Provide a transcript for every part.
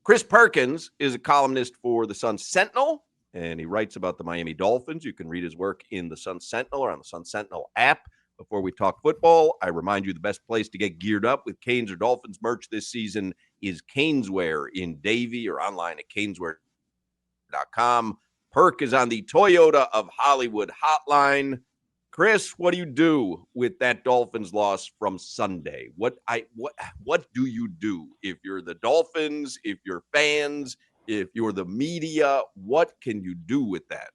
Chris Perkins is a columnist for the Sun Sentinel, and he writes about the Miami Dolphins. You can read his work in the Sun Sentinel or on the Sun Sentinel app. Before we talk football, I remind you the best place to get geared up with Canes or Dolphins merch this season is Caneswear in Davie or online at caneswear.com. Perk is on the Toyota of Hollywood hotline. Chris, what do you do with that Dolphins loss from Sunday? What do you do if you're the Dolphins, if you're fans, if you're the media? What can you do with that?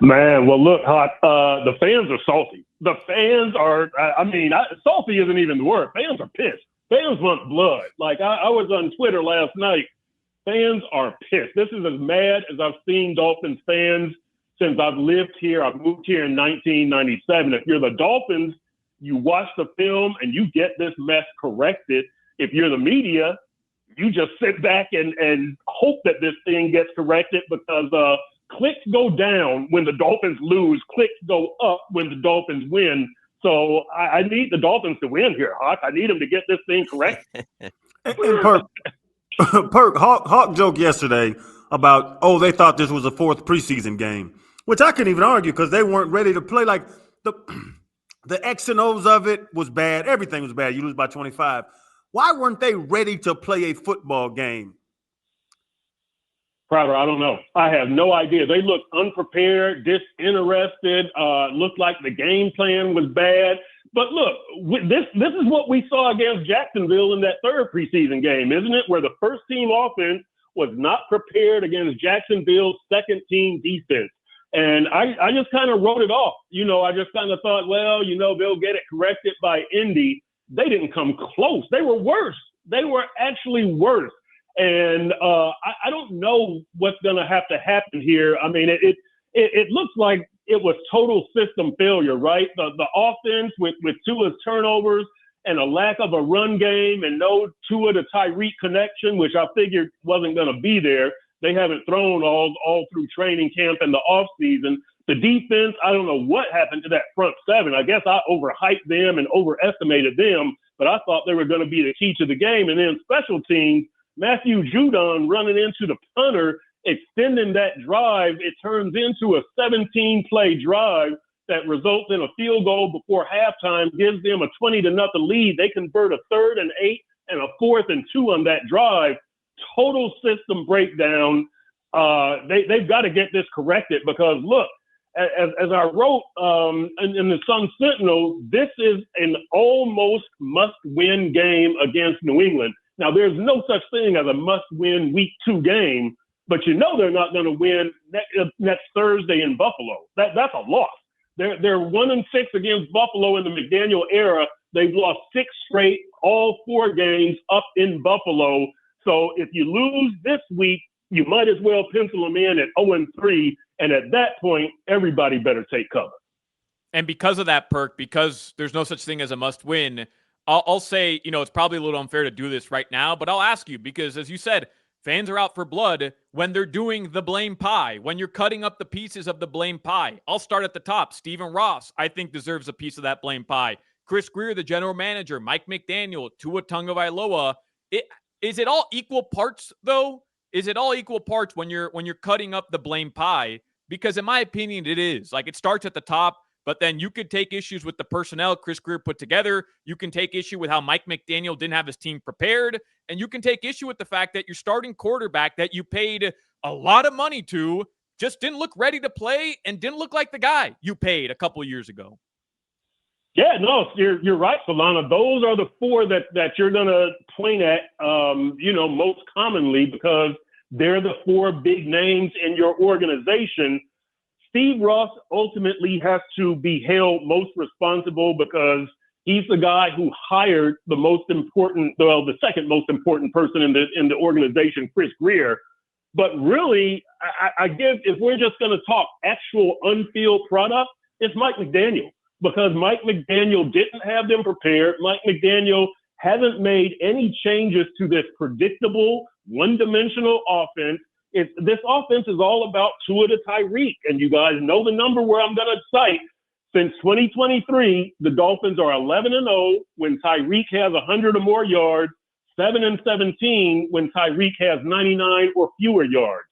Man, well, look, Hot, the fans are salty. The fans are, salty isn't even the word. Fans are pissed. Fans want blood. Like, I was on Twitter last night. Fans are pissed. This is as mad as I've seen Dolphins fans since I've lived here. I've moved here in 1997. If you're the Dolphins, you watch the film and you get this mess corrected. If you're the media, you just sit back and hope that this thing gets corrected because clicks go down when the Dolphins lose. Clicks go up when the Dolphins win. So I need the Dolphins to win here, Hawk. I need them to get this thing corrected. And Perk, Hawk joked yesterday about, they thought this was a fourth preseason game, which I couldn't even argue because they weren't ready to play. Like the X and O's of it was bad. Everything was bad. You lose by 25. Why weren't they ready to play a football game? Crowder, I don't know. I have no idea. They looked unprepared, disinterested, looked like the game plan was bad. But look, this is what we saw against Jacksonville in that third preseason game, isn't it? Where the first team offense was not prepared against Jacksonville's second team defense. And I just kind of wrote it off. I just kind of thought, they'll get it corrected by Indy. They didn't come close. They were worse. They were actually worse. And I don't know what's going to have to happen here. I mean, it looks like it was total system failure, right? The offense with Tua's turnovers and a lack of a run game and no Tua to Tyreek connection, which I figured wasn't going to be there. They haven't thrown all through training camp and the offseason. The defense, I don't know what happened to that front seven. I guess I overhyped them and overestimated them, but I thought they were going to be the key to the game. And then special teams, Matthew Judon running into the punter, extending that drive. It turns into a 17-play drive that results in a field goal before halftime, gives them a 20-0 lead. They convert a 3rd and 8 and a 4th and 2 on that drive. Total system breakdown. They've got to get this corrected because, look, as I wrote in the Sun Sentinel, this is an almost must-win game against New England. Now, there's no such thing as a must-win Week 2 game, but they're not going to win next Thursday in Buffalo. That's a loss. They're 1-6 against Buffalo in the McDaniel era. They've lost 6 straight, all 4 games up in Buffalo. So if you lose this week, you might as well pencil them in at 0-3. And at that point, everybody better take cover. And because of that, Perk, because there's no such thing as a must-win, I'll say, it's probably a little unfair to do this right now, but I'll ask you because, as you said, fans are out for blood when they're doing the blame pie, when you're cutting up the pieces of the blame pie. I'll start at the top. Stephen Ross, I think, deserves a piece of that blame pie. Chris Grier, the general manager, Mike McDaniel, Tua Tagovailoa. Is it all equal parts, though? Is it all equal parts when you're cutting up the blame pie? Because in my opinion, it is. Like, it starts at the top, but then you could take issues with the personnel Chris Grier put together. You can take issue with how Mike McDaniel didn't have his team prepared. And you can take issue with the fact that your starting quarterback that you paid a lot of money to just didn't look ready to play and didn't look like the guy you paid a couple of years ago. Yeah, no, you're right, Solana. Those are the 4 that you're going to point at, most commonly because they're the 4 big names in your organization. Steve Ross ultimately has to be held most responsible because he's the guy who hired the second most important person in the organization, Chris Grier. But really, I give, if we're just going to talk actual on-field product, it's Mike McDaniel. Because Mike McDaniel didn't have them prepared. Mike McDaniel hasn't made any changes to this predictable, one-dimensional offense. This offense is all about Tua to Tyreek. And you guys know the number where I'm going to cite. Since 2023, the Dolphins are 11-0 when Tyreek has 100 or more yards, 7-17 when Tyreek has 99 or fewer yards.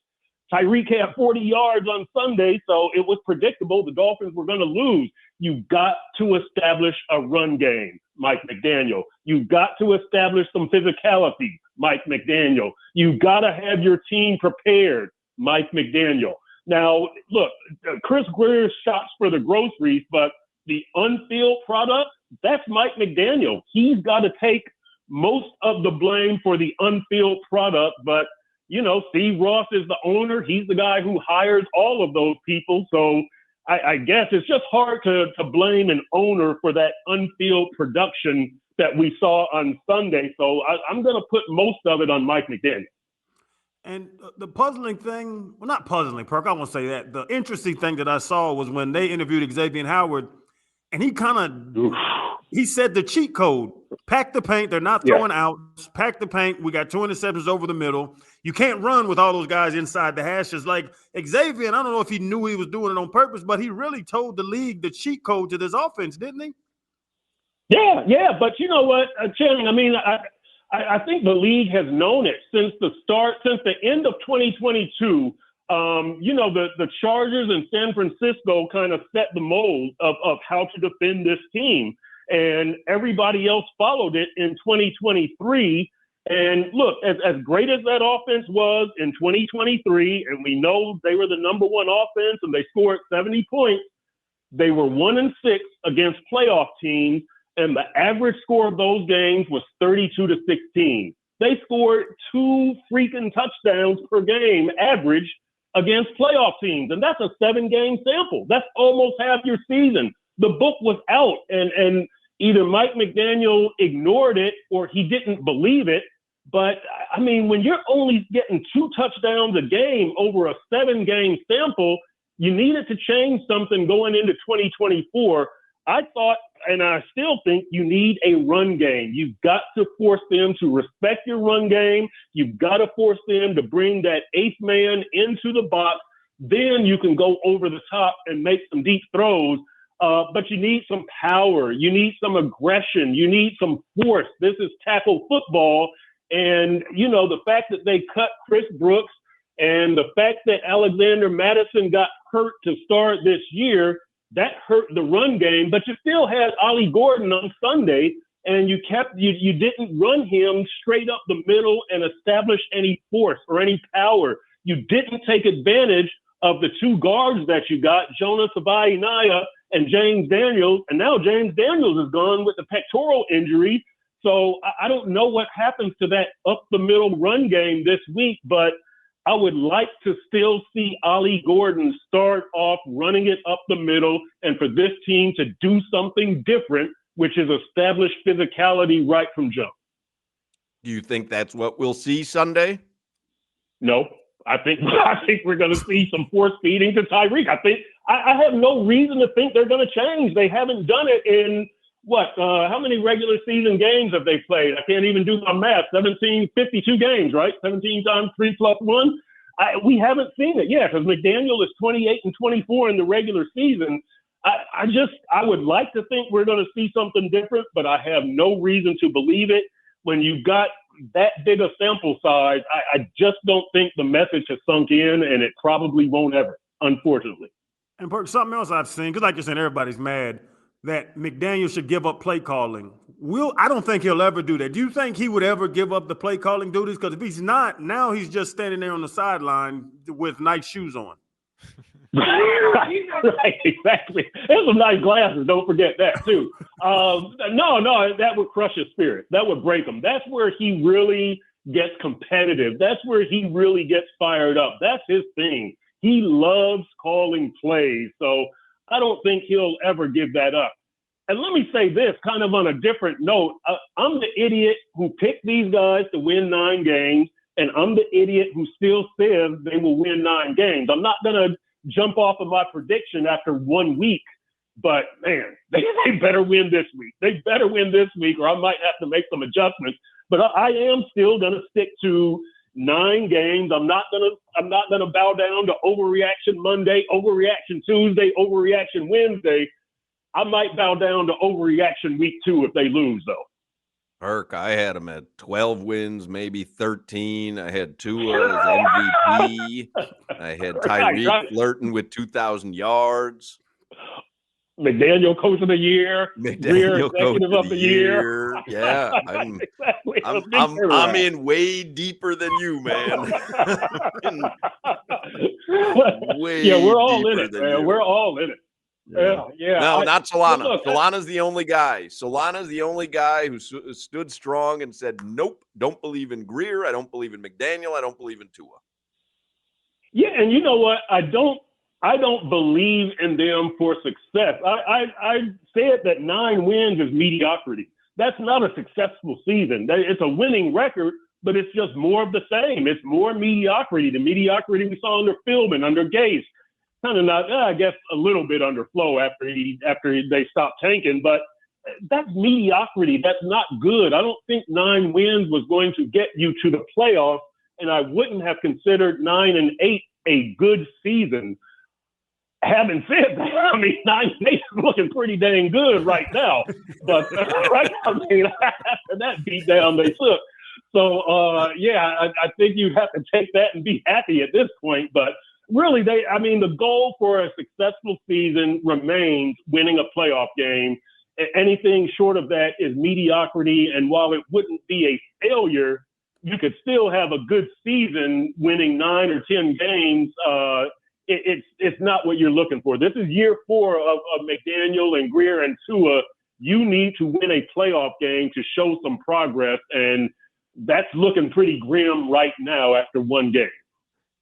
Tyreek had 40 yards on Sunday, so it was predictable the Dolphins were going to lose. You've got to establish a run game, Mike McDaniel. You've got to establish some physicality, Mike McDaniel. You've got to have your team prepared, Mike McDaniel. Now, look, Chris Greer shops for the groceries, but the on-field product, that's Mike McDaniel. He's got to take most of the blame for the on-field product, but Steve Ross is the owner. He's the guy who hires all of those people. So I guess it's just hard to blame an owner for that on-field production that we saw on Sunday. So I'm going to put most of it on Mike McDaniel. And the puzzling thing, well, not puzzling, Perk, I won't say that. The interesting thing that I saw was when they interviewed Xavier Howard, and he said the cheat code, pack the paint, they're not throwing out, pack the paint, we got 2 interceptions over the middle. You can't run with all those guys inside the hashes. Like Xavier, and I don't know if he knew he was doing it on purpose, but he really told the league the cheat code to this offense, didn't he? Yeah, but you know what, Channing, I think the league has known it since the end of 2022. The Chargers and San Francisco kind of set the mold of how to defend this team. And everybody else followed it in 2023. And look, as great as that offense was in 2023, and we know they were the number one offense and they scored 70 points, they were 1-6 against playoff teams. And the average score of those games was 32-16. They scored 2 freaking touchdowns per game average against playoff teams. And that's a 7-game sample. That's almost half your season. The book was out, and either Mike McDaniel ignored it or he didn't believe it. But when you're only getting 2 touchdowns a game over a 7-game sample, you needed to change something going into 2024. I thought, and I still think, you need a run game. You've got to force them to respect your run game. You've got to force them to bring that 8th man into the box. Then you can go over the top and make some deep throws. But you need some power. You need some aggression. You need some force. This is tackle football. And, the fact that they cut Chris Brooks and the fact that Alexander Madison got hurt to start this year, that hurt the run game. But you still had Ollie Gordon on Sunday, and you didn't run him straight up the middle and establish any force or any power. You didn't take advantage of the 2 guards that you got, Jonah Savaiinaya and James Daniels, and now James Daniels is gone with the pectoral injury. So I don't know what happens to that up-the-middle run game this week, but I would like to still see Ollie Gordon start off running it up the middle and for this team to do something different, which is establish physicality right from jump. Do you think that's what we'll see Sunday? No. I think we're going to see some force feeding to Tyreek. I have no reason to think they're going to change. They haven't done it in how many regular season games have they played? I can't even do my math. 52 games, right? 17 times 3 plus 1. We haven't seen it. Yeah, because McDaniel is 28-24 in the regular season. I would like to think we're going to see something different, but I have no reason to believe it. When you've got that big a sample size, I just don't think the message has sunk in, and it probably won't ever, unfortunately. And Perk, something else I've seen, because like you're saying, everybody's mad that McDaniel should give up play calling. I don't think he'll ever do that. Do you think he would ever give up the play calling duties? Because if he's not, now he's just standing there on the sideline with nice shoes on. Right, exactly. There's some nice glasses. Don't forget that too. No, that would crush his spirit. That would break him. That's where he really gets competitive. That's where he really gets fired up. That's his thing. He loves calling plays. So I don't think he'll ever give that up. And let me say this, kind of on a different note. I'm the idiot who picked these guys to win 9 games, and I'm the idiot who still says they will win 9 games. I'm not going to jump off of my prediction after 1 week, but man, they better win this week. They better win this week, or I might have to make some adjustments. But I am still going to stick to 9 games. I'm not gonna bow down to overreaction Monday, overreaction Tuesday, overreaction Wednesday. I might bow down to overreaction week 2 if they lose, though. Perk, I had him at 12 wins, maybe 13. I had Tua as MVP. I had Tyreek flirting with 2,000 yards. McDaniel Coach of the Year, Greer McDaniel Coach Executive of the Year. Yeah, Exactly. I'm in way deeper than you, man. Way Yeah, we're all in deeper it, than man. you. We're all in it. Yeah. No, not Solana. Look, Solana's the only guy. Solana's the only guy who stood strong and said, nope, don't believe in Greer. I don't believe in McDaniel. I don't believe in Tua. yeah, and you know what? I don't believe in them for success. I said that 9 wins is mediocrity. That's not a successful season. It's a winning record, but it's just more of the same. It's more mediocrity. The mediocrity we saw under Philbin, under Gase. Kind of not, I guess, a little bit under Flo after they stopped tanking, but that's mediocrity. That's not good. I don't think 9 wins was going to get you to the playoffs, and I wouldn't have considered 9-8 a good season. Having said that, I mean, 9-8 is looking pretty dang good right now. But right now, I mean, after that beat down they took. So, I think you have to take that and be happy at this point. But really, the goal for a successful season remains winning a playoff game. Anything short of that is mediocrity. And while it wouldn't be a failure, you could still have a good season winning 9 or 10 games. It's not what you're looking for. This is year 4 of McDaniel and Greer and Tua. You need to win a playoff game to show some progress. And that's looking pretty grim right now after 1 game.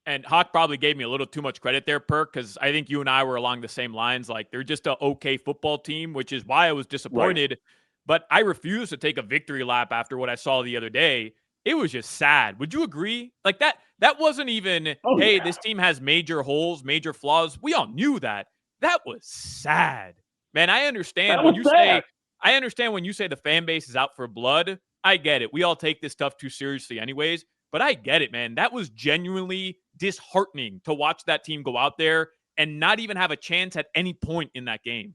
And Hawk probably gave me a little too much credit there, Perk, because I think you and I were along the same lines. Like, they're just an okay football team, which is why I was disappointed. Right. But I refuse to take a victory lap after what I saw the other day. It was just sad. Would you agree? Like, that wasn't even, hey, this team has major holes, major flaws. We all knew that. That was sad. Man, I understand when you say the fan base is out for blood. I get it. We all take this stuff too seriously anyways. But I get it, man. That was genuinely disheartening to watch that team go out there and not even have a chance at any point in that game.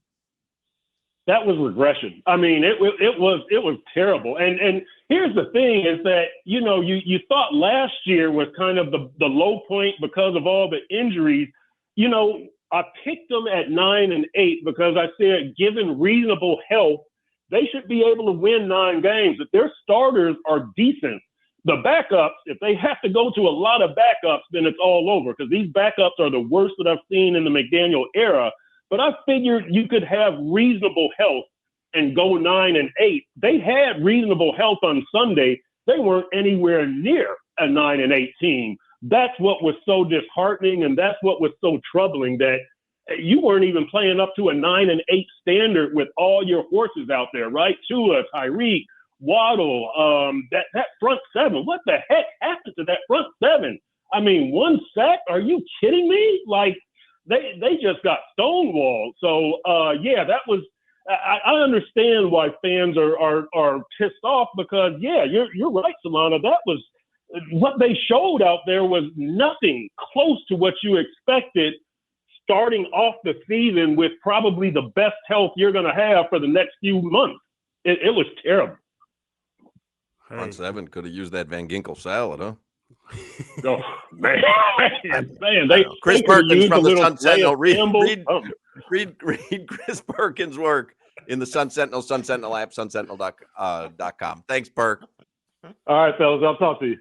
That was regression. I mean, it was terrible. And here's the thing is that, you thought last year was kind of the low point because of all the injuries. I picked them at 9-8 because I said, given reasonable health, they should be able to win 9 games. If their starters are decent, the backups, if they have to go to a lot of backups, then it's all over because these backups are the worst that I've seen in the McDaniel era. But I figured you could have reasonable health and go 9-8. They had reasonable health on Sunday. They weren't anywhere near a 9-8 team. That's what was so disheartening, and that's what was so troubling, that you weren't even playing up to a 9-8 standard with all your horses out there, right? Tua, Tyreek, Waddle, that front 7. What the heck happened to that front 7? I mean, 1 sack? Are you kidding me? Like, they just got stonewalled. So, that was – I understand why fans are pissed off because, you're right, Solana. That was – what they showed out there was nothing close to what you expected starting off the season with probably the best health you're going to have for the next few months. It was terrible. Front 7 could have used that Van Ginkel salad, huh? Oh, man. Chris Perkins from the Sun Sentinel. Read Chris Perkins' work in the Sun Sentinel app, sunsentinel.com. Thanks, Perk. All right, fellas. I'll talk to you.